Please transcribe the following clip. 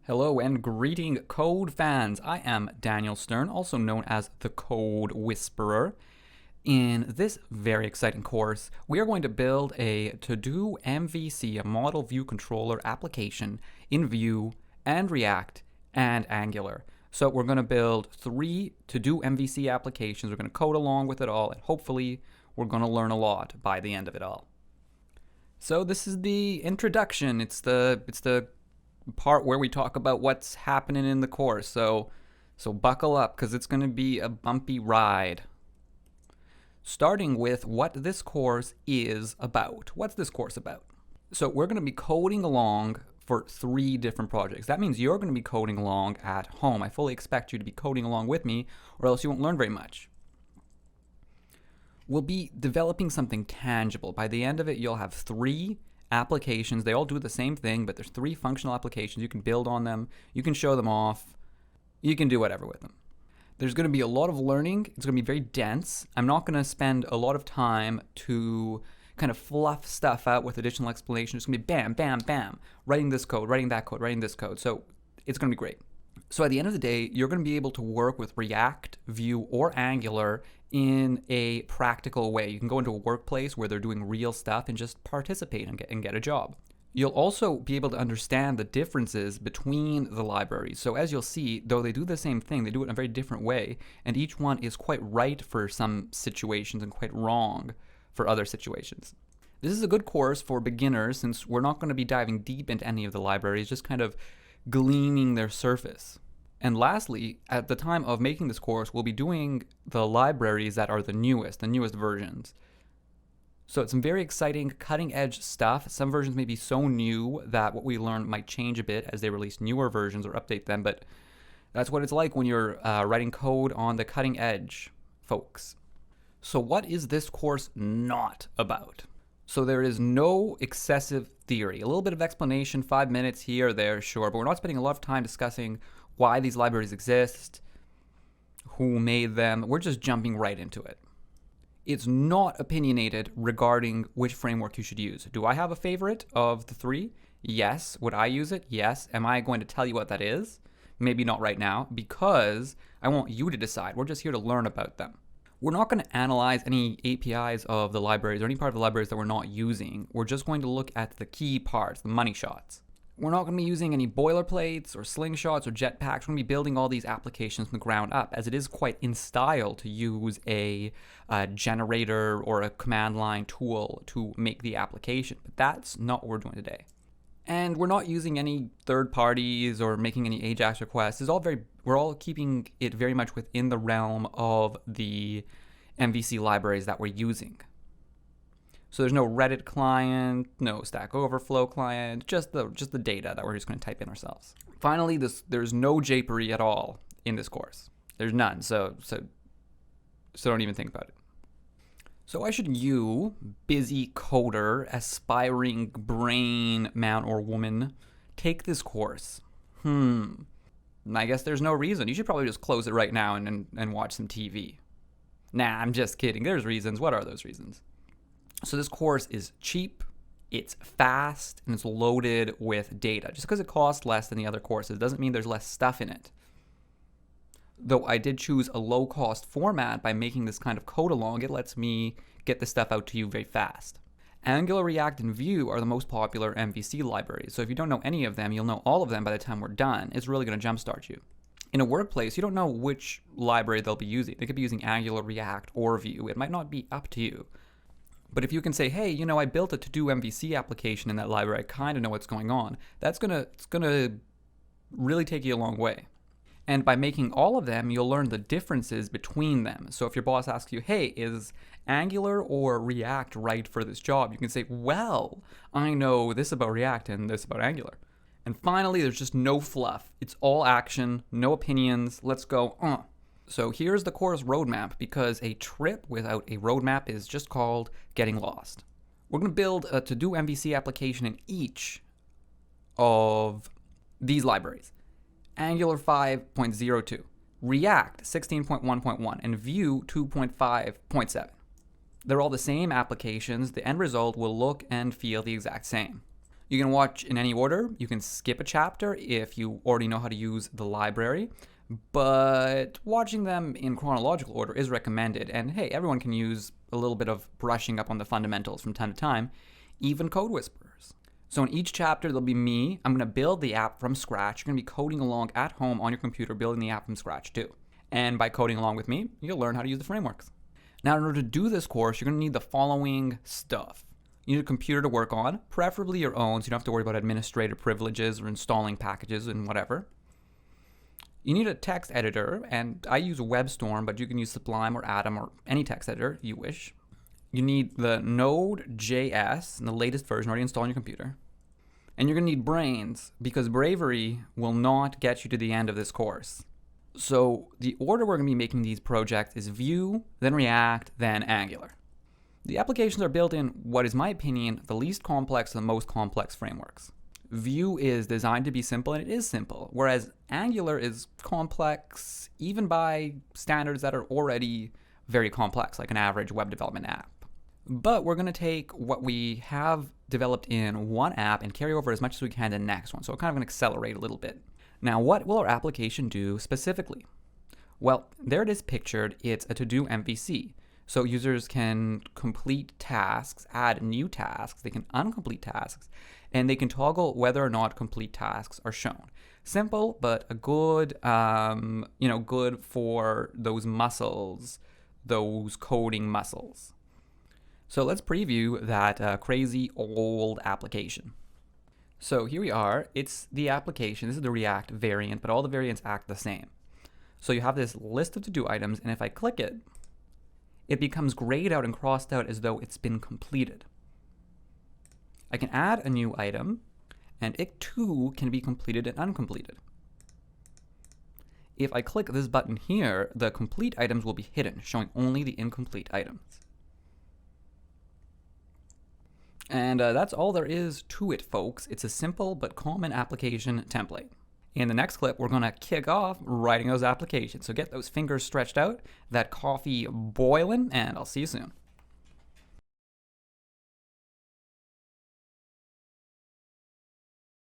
Hello and greeting code fans. I am Daniel Stern, also known as the Code Whisperer. In this very exciting course, we are going to build a TodoMVC, a model view controller application in Vue and React and Angular. So we're going to build 3 TodoMVC applications. We're going to code along with it all, and hopefully we're going to learn a lot by the end of it all. So this is the introduction. It's the part where we talk about what's happening in the course. So buckle up, because it's going to be a bumpy ride. Starting with what this course is about. What's this course about? So we're going to be coding along for 3 different projects. That means you're going to be coding along at home. I fully expect you to be coding along with me, or else you won't learn very much. We'll be developing something tangible. By the end of it, you'll have 3 applications. They all do the same thing, but there's 3 functional applications. You can build on them. You can show them off. You can do whatever with them. There's going to be a lot of learning. It's going to be very dense. I'm not going to spend a lot of time to kind of fluff stuff out with additional explanation. It's going to be bam, bam, bam, writing this code, writing that code, writing this code. So it's going to be great. So at the end of the day, you're going to be able to work with React, Vue, or Angular in a practical way. You can go into a workplace where they're doing real stuff and just participate and get a job. You'll also be able to understand the differences between the libraries. So as you'll see, though they do the same thing, they do it in a very different way, and each one is quite right for some situations and quite wrong for other situations. This is a good course for beginners, since we're not going to be diving deep into any of the libraries, just kind of gleaning their surface. And lastly, at the time of making this course, we'll be doing the libraries that are the newest versions. So it's some very exciting, cutting-edge stuff. Some versions may be so new that what we learn might change a bit as they release newer versions or update them, but that's what it's like when you're writing code on the cutting edge, folks. So what is this course not about? So there is no excessive theory. A little bit of explanation, 5 minutes here or there, sure, but we're not spending a lot of time discussing why these libraries exist, who made them. We're just jumping right into it. It's not opinionated regarding which framework you should use. Do I have a favorite of the 3? Yes. Would I use it? Yes. Am I going to tell you what that is? Maybe not right now, because I want you to decide. We're just here to learn about them. We're not going to analyze any APIs of the libraries or any part of the libraries that we're not using. We're just going to look at the key parts, the money shots. We're not going to be using any boilerplates or slingshots or jetpacks. We're going to be building all these applications from the ground up, as it is quite in style to use a generator or a command line tool to make the application. But that's not what we're doing today. And we're not using any third parties or making any AJAX requests. We're all keeping it very much within the realm of the MVC libraries that we're using. So there's no Reddit client, no Stack Overflow client, just the data that we're just going to type in ourselves. Finally, there's no japery at all in this course. There's none, so don't even think about it. So why should you, busy coder, aspiring brain man or woman, take this course? I guess there's no reason. You should probably just close it right now and watch some TV. Nah, I'm just kidding. There's reasons. What are those reasons? So this course is cheap, it's fast, and it's loaded with data. Just because it costs less than the other courses doesn't mean there's less stuff in it. Though I did choose a low-cost format by making this kind of code along, it lets me get this stuff out to you very fast. Angular, React, and Vue are the most popular MVC libraries, so if you don't know any of them, you'll know all of them by the time we're done. It's really going to jumpstart you. In a workplace, you don't know which library they'll be using. They could be using Angular, React, or Vue. It might not be up to you. But if you can say, hey, I built a TodoMVC application in that library, I kind of know what's going on, it's gonna really take you a long way. And by making all of them, you'll learn the differences between them. So if your boss asks you, hey, is Angular or React right for this job? You can say, well, I know this about React and this about Angular. And finally, there's just no fluff. It's all action, no opinions. Let's go. So here's the course roadmap, because a trip without a roadmap is just called getting lost. We're going to build a TodoMVC application in each of these libraries. Angular 5.02, React 16.1.1, and Vue 2.5.7. They're all the same applications. The end result will look and feel the exact same. You can watch in any order. You can skip a chapter if you already know how to use the library, but watching them in chronological order is recommended. And hey, everyone can use a little bit of brushing up on the fundamentals from time to time, even code whisperers. So in each chapter, there'll be me. I'm going to build the app from scratch. You're going to be coding along at home on your computer, building the app from scratch too. And by coding along with me, you'll learn how to use the frameworks. Now, in order to do this course, you're going to need the following stuff. You need a computer to work on, preferably your own, so you don't have to worry about administrative privileges or installing packages and whatever. You need a text editor, and I use WebStorm, but you can use Sublime or Atom or any text editor you wish. You need the Node.js, and the latest version already installed on your computer. And you're going to need brains, because bravery will not get you to the end of this course. So the order we're going to be making these projects is Vue, then React, then Angular. The applications are built in what is, my opinion, the least complex and the most complex frameworks. Vue is designed to be simple, and it is simple, whereas Angular is complex even by standards that are already very complex, like an average web development app. But we're going to take what we have developed in one app and carry over as much as we can to the next one, so we're kind of going to accelerate a little bit. Now, what will our application do specifically? Well, there it is pictured. It's a TodoMVC. So users can complete tasks, add new tasks, they can uncomplete tasks, and they can toggle whether or not complete tasks are shown. Simple, but a good, good for those muscles, those coding muscles. So let's preview that crazy old application. So here we are. It's the application. This is the React variant, but all the variants act the same. So you have this list of to-do items, and if I click it, it becomes grayed out and crossed out as though it's been completed. I can add a new item, and it too can be completed and uncompleted. If I click this button here, the complete items will be hidden, showing only the incomplete items. And that's all there is to it, folks. It's a simple but common application template. In the next clip, we're going to kick off writing those applications. So get those fingers stretched out, that coffee boiling, and I'll see you soon.